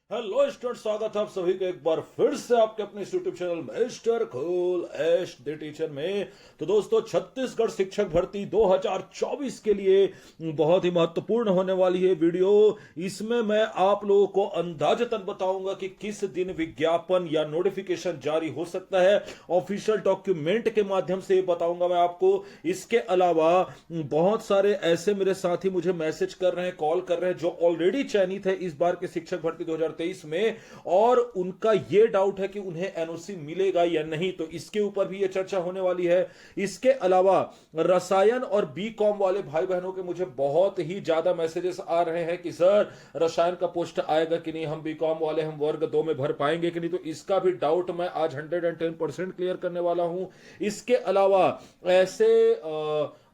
Hello student, स्वागत है आप सभी का एक बार फिर से आपके अपने YouTube channel mister cool Ash the teacher में। तो दोस्तों, छत्तीसगढ़ शिक्षक भर्ती 2024 के लिए बहुत ही महत्वपूर्ण होने वाली है वीडियो। इसमें मैं आप लोगों को अंदाजतन बताऊंगा कि किस दिन विज्ञापन या नोटिफिकेशन जारी हो सकता है। ऑफिशियल डॉक्यूमेंट के माध्यम से बताऊंगा मैं आपको। इसके अलावा बहुत सारे ऐसे मेरे साथी मुझे मैसेज कर रहे हैं, कॉल कर रहे हैं, जो ऑलरेडी चयनित है इस बार के शिक्षक भर्ती 2023 में, और उनका यह डाउट है कि उन्हें एनओसी मिलेगा या नहीं। तो इसके ऊपर भी यह चर्चा होने वाली है। इसके अलावा रसायन और बी कॉम वाले भाई बहनों के मुझे बहुत ही ज्यादा मैसेजेस आ रहे हैं कि सर रसायन का पोस्ट आएगा कि नहीं, हम बी कॉम वाले हम वर्ग 2 में भर पाएंगे कि नहीं। तो इसका भी डाउट मैं आज 110% क्लियर करने वाला हूं। इसके अलावा ऐसे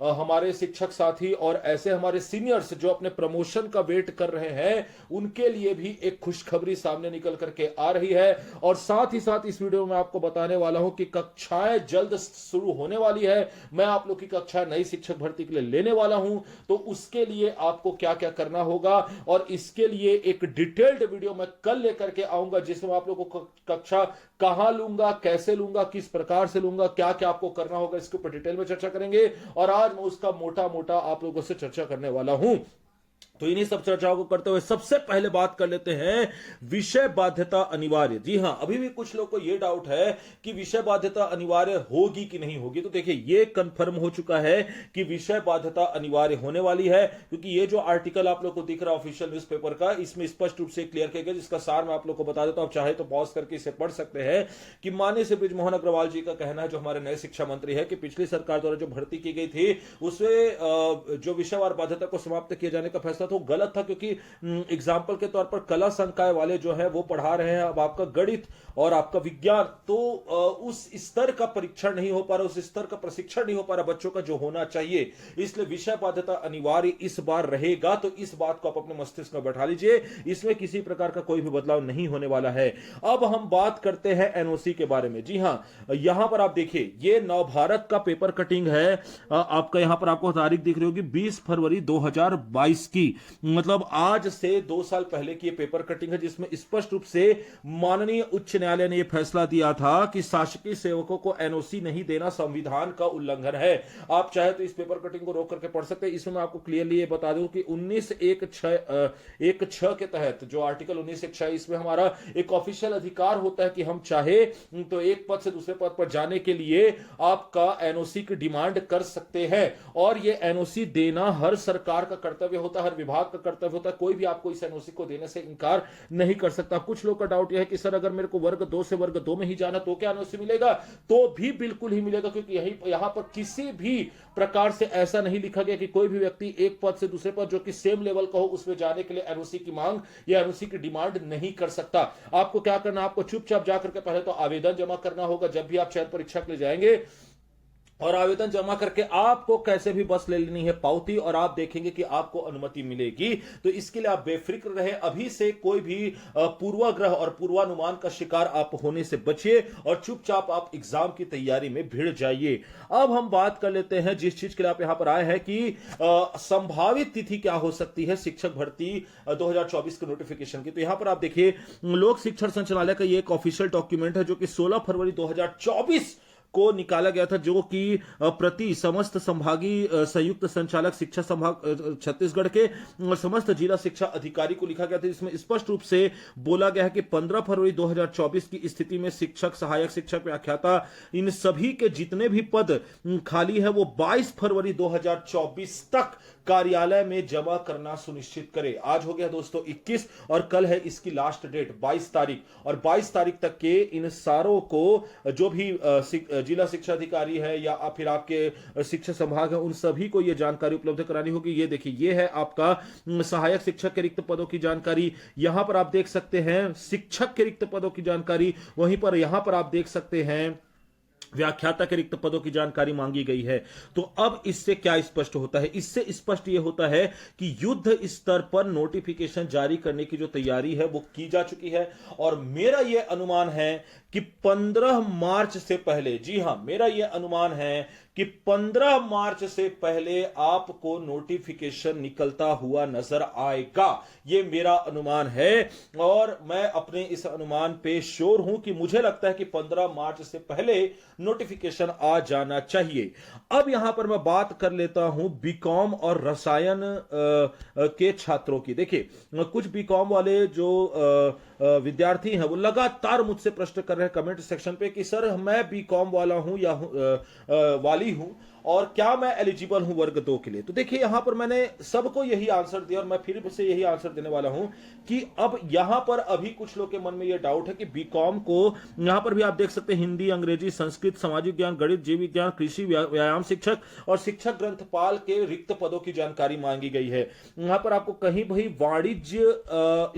हमारे शिक्षक साथी और ऐसे हमारे सीनियर्स जो अपने प्रमोशन का वेट कर रहे हैं, उनके लिए भी एक खुशखबरी सामने निकल करके आ रही है। और साथ ही साथ इस वीडियो में आपको बताने वाला हूं कि कक्षाएं जल्द शुरू होने वाली है। मैं आप लोग की कक्षाएं नई शिक्षक भर्ती के लिए लेने वाला हूं, तो उसके लिए आपको क्या क्या करना होगा, और इसके लिए एक डिटेल्ड वीडियो मैं कल लेकर के आऊंगा, जिसमें आप लोगों को कक्षा कहां लूंगा, कैसे लूंगा, किस प्रकार से लूंगा, क्या क्या आपको करना होगा, इसके ऊपर डिटेल में चर्चा करेंगे। और आज मैं उसका मोटा मोटा आप लोगों से चर्चा करने वाला हूं। तो इन्हीं सब चर्चाओं को करते हुए सबसे पहले बात कर लेते हैं विषय बाध्यता अनिवार्य। जी हां, अभी भी कुछ लोग को यह डाउट है कि विषय बाध्यता अनिवार्य होगी कि नहीं होगी। तो देखिए, यह कंफर्म हो चुका है कि विषय बाध्यता अनिवार्य होने वाली है, क्योंकि ये जो आर्टिकल आप लोग को दिख रहा है ऑफिशियल न्यूज़पेपर का, इसमें स्पष्ट रूप से क्लियर किया गया, जिसका सार मैं आप लोग को बता देता हूं। आप चाहे तो पॉज करके इसे पढ़ सकते हैं कि माननीय श्री बृजमोहन अग्रवाल जी का कहना है, जो हमारे नए शिक्षा मंत्री है, कि पिछली सरकार द्वारा जो भर्ती की गई थी उसमें जो विषयवार बाध्यता को समाप्त किए जाने का फैसला था वो गलत था, क्योंकि एग्जाम्पल के तौर पर कला संकाय वाले जो है वो पढ़ा रहे हैं अब आपका गणित और आपका विज्ञान, तो उस स्तर का परीक्षण नहीं हो पा रहा, उस स्तर का प्रशिक्षण नहीं हो पा रहा बच्चों का जो होना चाहिए। इसलिए विषय बाध्यता अनिवार्य इस बार रहेगा। तो इस बात को आप अपने मस्तिष्क में बैठा लीजिए, इसमें किसी प्रकार का कोई भी बदलाव नहीं होने वाला है। अब हम बात करते हैं एनओसी के बारे में। जी हां, यहां पर आप देखिए, ये नवभारत का पेपर कटिंग है। आपका यहां पर आपको तारीख दिख रही होगी 20 फरवरी 2022 की, मतलब आज से 2 साल पहले की ये पेपर कटिंग है, जिसमें स्पष्ट रूप से माननीय उच्च न्यायालय ने यह फैसला दिया था कि शासकीय सेवकों को एनओसी नहीं देना संविधान का उल्लंघन है। आप चाहे तो इस पेपर कटिंग को रोक करके पढ़ सकते हैं। इसमें मैं आपको क्लियरली ये बता दूं कि 19(1)(6) के तहत जो आर्टिकल 19(1)(6), इसमें हमारा एक ऑफिशियल अधिकार होता है कि हम चाहे तो एक पद से दूसरे पद पर जाने के लिए आपका एनओसी की डिमांड कर सकते हैं। और ये एनओसी देना हर सरकार का कर्तव्य होता है, हर विभाग का कर्तव्य होता है। कोई भी आपको इस एनओसी को देने से इनकार नहीं कर सकता। कुछ लोग का डाउट यह है कि सर अगर मेरे को वर्ग 2 से वर्ग 2 में ही जाना तो क्या एनओसी मिलेगा? तो भी बिल्कुल ही मिलेगा, क्योंकि यहां पर किसी भी प्रकार से ऐसा नहीं लिखा गया कि कोई भी व्यक्ति एक पद से दूसरे पद जो कि सेम लेवल का हो उसमें जाने के लिए एनओसी की मांग या एनओसी की डिमांड नहीं कर सकता। आपको क्या करना, आपको चुपचाप जाकर के पहले तो आवेदन जमा करना होगा जब भी आप चयन परीक्षा के लिए जाएंगे, और आवेदन जमा करके आपको कैसे भी बस ले लेनी है पावती, और आप देखेंगे कि आपको अनुमति मिलेगी। तो इसके लिए आप बेफिक्र रहे, अभी से कोई भी पूर्वाग्रह और पूर्वानुमान का शिकार आप होने से बचिए, और चुपचाप आप एग्जाम की तैयारी में भिड़ जाइए। अब हम बात कर लेते हैं जिस चीज के लिए आप यहां पर आए हैं कि संभावित तिथि क्या हो सकती है शिक्षक भर्ती 2024 के नोटिफिकेशन की। तो यहां पर आप देखिए, लोक शिक्षण संचालय का ये एक ऑफिशियल डॉक्यूमेंट है जो कि 16 फरवरी 2024 को निकाला गया था, जो कि प्रति समस्त संभागीय संयुक्त संचालक शिक्षा संभाग छत्तीसगढ़ के समस्त जिला शिक्षा अधिकारी को लिखा गया था। इसमें स्पष्ट रूप से बोला गया है कि 15 फरवरी 2024 की स्थिति में शिक्षक, सहायक शिक्षक, व्याख्याता, इन सभी के जितने भी पद खाली है वो 22 फरवरी 2024 तक कार्यालय में जमा करना सुनिश्चित करे। आज हो गया दोस्तों 21, और कल है इसकी लास्ट डेट 22 तारीख, और 22 तारीख तक के इन सारों को जो भी जिला शिक्षा अधिकारी है या फिर आपके शिक्षा संभाग है, उन सभी को यह जानकारी उपलब्ध करानी होगी। ये देखिए, ये है आपका सहायक शिक्षक के रिक्त पदों की जानकारी। यहां पर आप देख सकते हैं शिक्षक के रिक्त पदों की जानकारी, वहीं पर यहां पर आप देख सकते हैं व्याख्याता के रिक्त पदों की जानकारी मांगी गई है। तो अब इससे क्या स्पष्ट होता है? इससे स्पष्ट यह होता है कि युद्ध स्तर पर नोटिफिकेशन जारी करने की जो तैयारी है वो की जा चुकी है, और मेरा यह अनुमान है कि 15 मार्च से पहले, जी हां, मेरा यह अनुमान है कि 15 मार्च से पहले आपको नोटिफिकेशन निकलता हुआ नजर आएगा। यह मेरा अनुमान है और मैं अपने इस अनुमान पे श्योर हूं कि मुझे लगता है कि 15 मार्च से पहले नोटिफिकेशन आ जाना चाहिए। अब यहां पर मैं बात कर लेता हूं बीकॉम और रसायन के छात्रों की। देखिए, कुछ बीकॉम वाले जो विद्यार्थी हैं वो लगातार मुझसे प्रश्न कर रहे हैं कमेंट सेक्शन पे कि सर मैं बीकॉम वाला हूं या वाली हूं और क्या मैं एलिजिबल हूं वर्ग 2 के लिए। तो देखिए, यहां पर मैंने सबको यही आंसर दिया और मैं फिर से यही आंसर देने वाला हूं कि अब यहां पर अभी कुछ लोग के मन में यह डाउट है कि बीकॉम को, यहां पर भी आप देख सकते हैं हिंदी, अंग्रेजी, संस्कृत, सामाजिक ज्ञान, गणित, जीव विज्ञान, कृषि, व्यायाम शिक्षक और शिक्षक ग्रंथपाल के रिक्त पदों की जानकारी मांगी गई है। यहां पर आपको कहीं भी वाणिज्य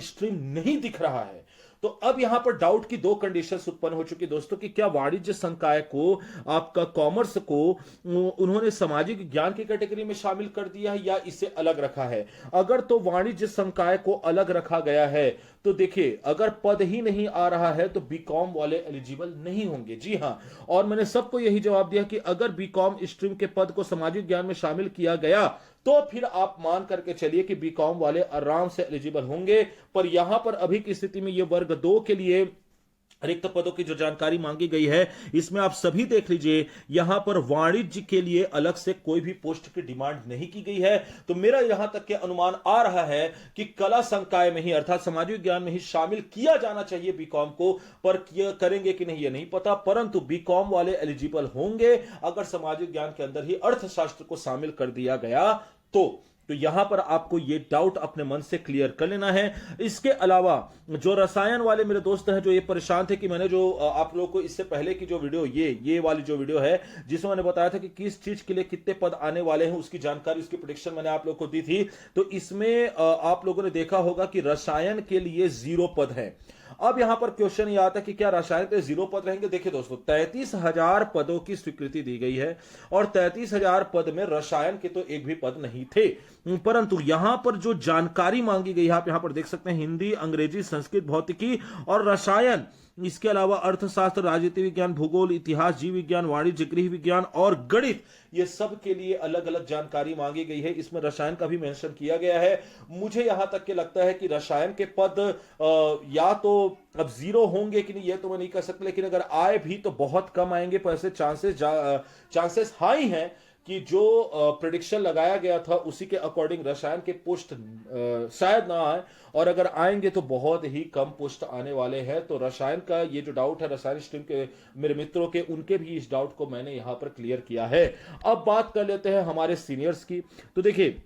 स्ट्रीम नहीं दिख रहा है। तो अब यहां पर डाउट की दो कंडीशंस उत्पन्न हो चुकी दोस्तों कि क्या वाणिज्य संकाय को, आपका कॉमर्स को उन्होंने सामाजिक ज्ञान की कैटेगरी में शामिल कर दिया है या इसे अलग रखा है। अगर तो वाणिज्य संकाय को अलग रखा गया है तो देखिए, अगर पद ही नहीं आ रहा है तो बीकॉम वाले एलिजिबल नहीं होंगे। जी हां, और मैंने सबको यही जवाब दिया कि अगर बीकॉम स्ट्रीम के पद को सामाजिक ज्ञान में शामिल किया गया तो फिर आप मान करके चलिए कि बीकॉम वाले आराम से एलिजिबल होंगे। पर यहां पर अभी की स्थिति में यह वर्ग 2 के लिए रिक्त पदों की जो जानकारी मांगी गई है, इसमें आप सभी देख लीजिए, यहां पर वाणिज्य के लिए अलग से कोई भी पोस्ट की डिमांड नहीं की गई है। तो मेरा यहां तक के अनुमान आ रहा है कि कला संकाय में ही, अर्थात सामाजिक ज्ञान में ही शामिल किया जाना चाहिए बीकॉम को। पर करेंगे कि नहीं ये नहीं पता, परंतु बीकॉम वाले एलिजिबल होंगे अगर सामाजिक ज्ञान के अंदर ही अर्थशास्त्र को शामिल कर दिया गया तो यहां पर आपको यह डाउट अपने मन से क्लियर कर लेना है। इसके अलावा जो रसायन वाले मेरे दोस्त हैं जो ये परेशान थे कि मैंने जो आप लोगों को इससे पहले की जो वीडियो, ये वाली जो वीडियो है जिसमें मैंने बताया था कि किस चीज के लिए कितने पद आने वाले हैं, उसकी जानकारी, उसकी प्रेडिक्शन मैंने आप लोगों को दी थी। तो इसमें आप लोगों ने देखा होगा कि रसायन के लिए 0 पद है। अब यहां पर क्वेश्चन ये आता है कि क्या रसायन पे 0 पद रहेंगे। देखिए दोस्तों, 33,000 पदों की स्वीकृति दी गई है और 33,000 पद में रसायन के तो एक भी पद नहीं थे। परंतु यहां पर जो जानकारी मांगी गई है, आप यहां पर देख सकते हैं हिंदी, अंग्रेजी, संस्कृत, भौतिकी और रसायन, इसके अलावा अर्थशास्त्र, राजनीति विज्ञान, भूगोल, इतिहास, जीव विज्ञान, वाणिज्य, गृह विज्ञान और गणित, ये सब के लिए अलग अलग जानकारी मांगी गई है। इसमें रसायन का भी मेंशन किया गया है। मुझे यहां तक के लगता है कि रसायन के पद या तो अब 0 होंगे कि नहीं ये तो मैं नहीं कह सकता, लेकिन अगर आए भी तो बहुत कम आएंगे। पर ऐसे चांसेस हाई हैं कि जो प्रेडिक्शन लगाया गया था उसी के अकॉर्डिंग रसायन के पोस्ट शायद ना आए, और अगर आएंगे तो बहुत ही कम पोस्ट आने वाले हैं। तो रसायन का ये जो डाउट है रसायन स्ट्रीम के मेरे मित्रों के, उनके भी इस डाउट को मैंने यहां पर क्लियर किया है। अब बात कर लेते हैं हमारे सीनियर्स की। तो देखिए,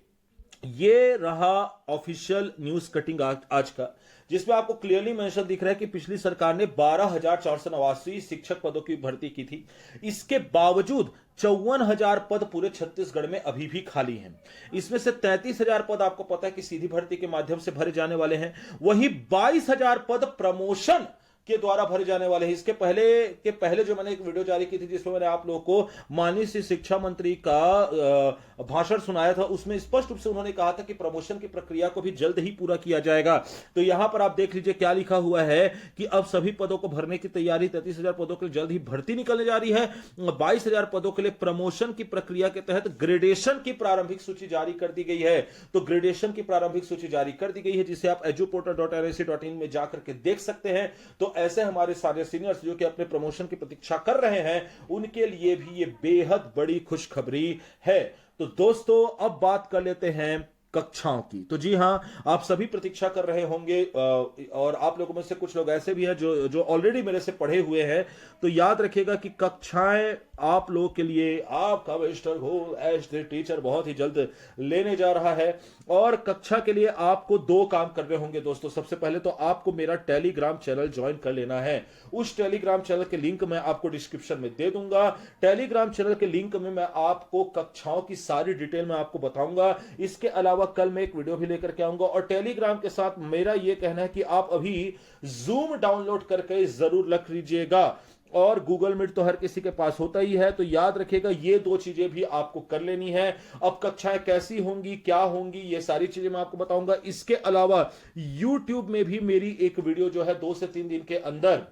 ये रहा ऑफिशियल न्यूज कटिंग आज का, जिसमें आपको क्लियरली मेंशन दिख रहा है कि पिछली सरकार ने 12,489 शिक्षक पदों की भर्ती की थी। इसके बावजूद 54,000 पद पूरे छत्तीसगढ़ में अभी भी खाली हैं। इसमें से 33,000 पद आपको पता है कि सीधी भर्ती के माध्यम से भरे जाने वाले हैं, वही 22,000 पद प्रमोशन के द्वारा भरे जाने वाले हैं। इसके पहले जो मैंने एक वीडियो जारी की थी जिसमें मैंने आप लोगों को माननीय शिक्षा मंत्री का भाषण सुनाया था, उसमें स्पष्ट रूप से उन्होंने कहा था कि प्रमोशन की प्रक्रिया को भी जल्द ही पूरा किया जाएगा। तो यहां पर आप देख लीजिए क्या लिखा हुआ है कि अब सभी पदों को भरने की तैयारी, 33,000 पदों के लिए जल्द ही भर्ती निकलने जा रही है। 22,000 पदों के लिए प्रमोशन की प्रक्रिया के तहत ग्रेडेशन की प्रारंभिक सूची जारी कर दी गई है। तो ग्रेडेशन की प्रारंभिक सूची जारी कर दी गई है जिसे आप eduportal.nic.in में जाकर के देख सकते हैं। तो ऐसे हमारे सारे सीनियर्स जो कि अपने प्रमोशन की प्रतीक्षा कर रहे हैं, उनके लिए भी ये बेहद बड़ी खुशखबरी है। तो दोस्तों, अब बात कर लेते हैं कक्षाओं की। तो जी हां, आप सभी प्रतीक्षा कर रहे होंगे और आप लोगों में से कुछ लोग ऐसे भी हैं जो ऑलरेडी मेरे से पढ़े हुए हैं। तो याद रखिएगा कि कक्षाएं आप लोगों के लिए आपका मिस्टर घोल एज द टीचर बहुत ही जल्द लेने जा रहा है। और कक्षा के लिए आपको 2 काम करने होंगे दोस्तों। सबसे पहले तो आपको मेरा टेलीग्राम चैनल ज्वाइन कर लेना है। उस टेलीग्राम चैनल के लिंक मैं आपको डिस्क्रिप्शन में दे दूंगा। टेलीग्राम चैनल के लिंक में मैं आपको कक्षाओं की सारी डिटेल मैं आपको बताऊंगा। इसके अलावा कल मैं एक वीडियो भी लेकर के आऊंगा। और टेलीग्राम के साथ मेरा यह कहना है कि आप अभी जूम डाउनलोड करके जरूर रख लीजिएगा। और गूगल मीट तो हर किसी के पास होता ही है। तो याद रखिएगा ये 2 चीजें भी आपको कर लेनी है। अब कक्षाएं कैसी होंगी, क्या होंगी, ये सारी चीजें मैं आपको बताऊंगा। इसके अलावा YouTube में भी मेरी एक वीडियो जो है 2 से 3 दिन के अंदर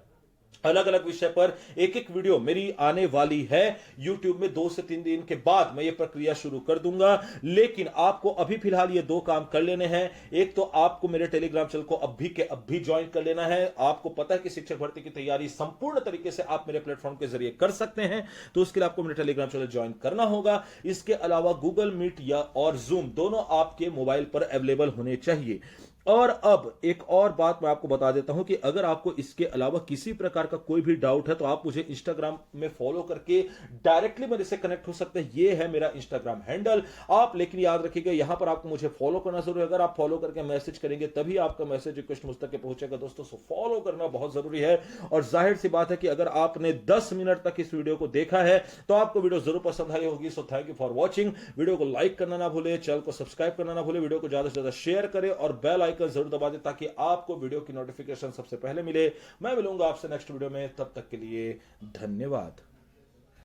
अलग अलग विषय पर एक एक वीडियो मेरी आने वाली है YouTube में 2 से 3 दिन के बाद मैं ये प्रक्रिया शुरू कर दूंगा। लेकिन आपको अभी फिलहाल ये 2 काम कर लेने हैं। एक तो आपको मेरे टेलीग्राम चैनल को अभी के अभी ज्वाइन कर लेना है। आपको पता है कि शिक्षक भर्ती की तैयारी संपूर्ण तरीके से आप मेरे प्लेटफॉर्म के जरिए कर सकते हैं, तो उसके लिए आपको मेरे टेलीग्राम चैनल ज्वाइन करना होगा। इसके अलावा गूगल मीट या और जूम दोनों आपके मोबाइल पर अवेलेबल होने चाहिए। और अब एक और बात मैं आपको बता देता हूं कि अगर आपको इसके अलावा किसी प्रकार का कोई भी डाउट है तो आप मुझे इंस्टाग्राम में फॉलो करके डायरेक्टली मेरे से कनेक्ट हो सकते हैं। ये है मेरा इंस्टाग्राम हैंडल। आप लेकिन याद रखिएगा, यहां पर आपको मुझे फॉलो करना जरूरी है। अगर आप फॉलो करके मैसेज करेंगे तभी आपका मैसेज रिक्वेस्ट मुझ तक पहुंचेगा दोस्तों। सो फॉलो करना बहुत जरूरी है। और जाहिर सी बात है कि अगर आपने 10 मिनट तक इस वीडियो को देखा है तो आपको वीडियो जरूर पसंद आई होगी। So thank you for watching. Video को लाइक करना ना भूले, चैनल को सब्सक्राइब करना ना भूले, वीडियो को ज्यादा से ज्यादा शेयर करें और बेल आइकन जरूर दबा दें ताकि आपको वीडियो की नोटिफिकेशन सबसे पहले मिले। मैं मिलूंगा आपसे नेक्स्ट वीडियो में, तब तक के लिए धन्यवाद।